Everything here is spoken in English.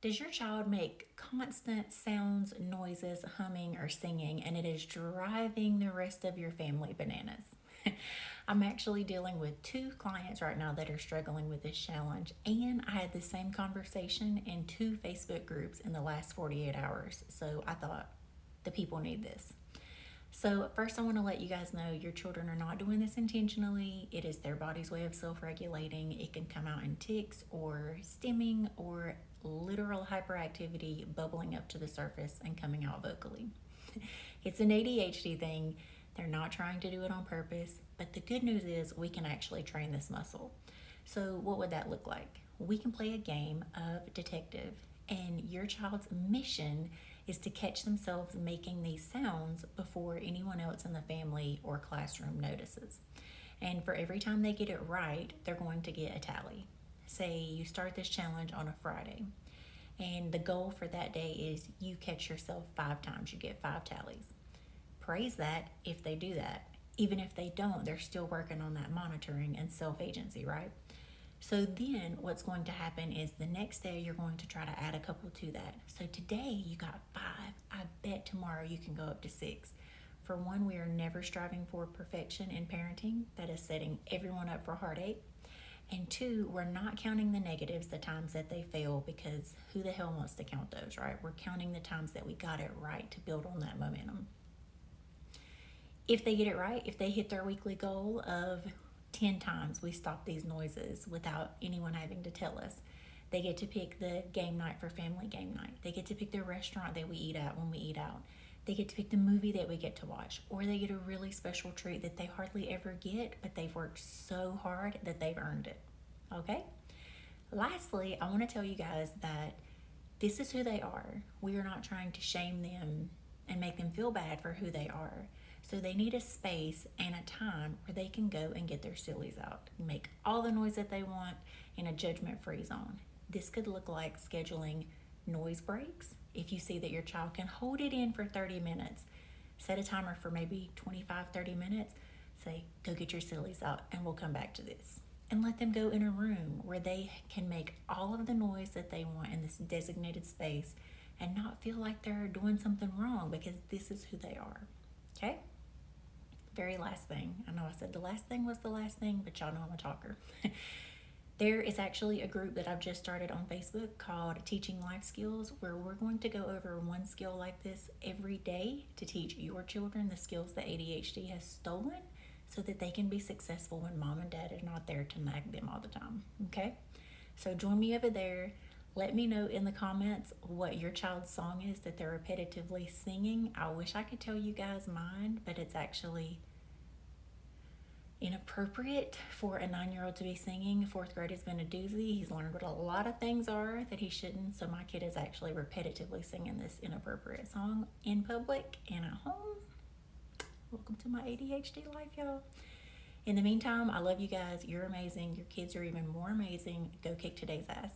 Does your child make constant sounds, noises, humming, or singing, and it is driving the rest of your family bananas? I'm actually dealing with two clients right now that are struggling with this challenge, and I had the same conversation in two Facebook groups in the last 48 hours. So I thought the people need this. So, first, I want to let you guys know your children are not doing this intentionally. It is their body's way of self regulating. It can come out in tics or stimming or literal hyperactivity bubbling up to the surface and coming out vocally. It's an ADHD thing. They're not trying to do it on purpose, but the good news is we can actually train this muscle. So, what would that look like? We can play a game of detective, and your child's mission is to catch themselves making these sounds before anyone else in the family or classroom notices. And for every time they get it right, they're going to get a tally. Say you start this challenge on a Friday, and the goal for that day is you catch yourself 5 times, you get 5 tallies. Praise that if they do that. Even if they don't, they're still working on that monitoring and self agency, right? So then what's going to happen is the next day you're going to try to add a couple to that. So today you got 5. I bet tomorrow you can go up to 6. For one, we are never striving for perfection in parenting. That is setting everyone up for heartache. And two, we're not counting the negatives, the times that they fail, because who the hell wants to count those, right? We're counting the times that we got it right to build on that momentum. If they get it right, if they hit their weekly goal of 10 times we stop these noises without anyone having to tell us, they get to pick the game night for family game night. They get to pick the restaurant that we eat at when we eat out. They get to pick the movie that we get to watch, or they get a really special treat that they hardly ever get, but they've worked so hard that they've earned it. Okay? Lastly, I want to tell you guys that this is who they are. We are not trying to shame them and make them feel bad for who they are. So they need a space and a time where they can go and get their sillies out, make all the noise that they want in a judgment-free zone. This could look like scheduling noise breaks. If you see that your child can hold it in for 30 minutes, set a timer for maybe 25, 30 minutes, say, go get your sillies out and we'll come back to this. And let them go in a room where they can make all of the noise that they want in this designated space and not feel like they're doing something wrong, because this is who they are. Okay? Very last thing. I know I said the last thing was the last thing, but y'all know I'm a talker. There is actually a group that I've just started on Facebook called Teaching Life Skills, where we're going to go over one skill like this every day to teach your children the skills that ADHD has stolen, so that they can be successful when mom and dad are not there to nag them all the time. Okay? So join me over there. Let me know in the comments what your child's song is that they're repetitively singing. I wish I could tell you guys mine, but it's actually inappropriate for a 9-year-old to be singing. 4th grade has been a doozy. He's learned what a lot of things are that he shouldn't. So my kid is actually repetitively singing this inappropriate song in public and at home. Welcome to my ADHD life, y'all. In the meantime, I love you guys. You're amazing. Your kids are even more amazing. Go kick today's ass.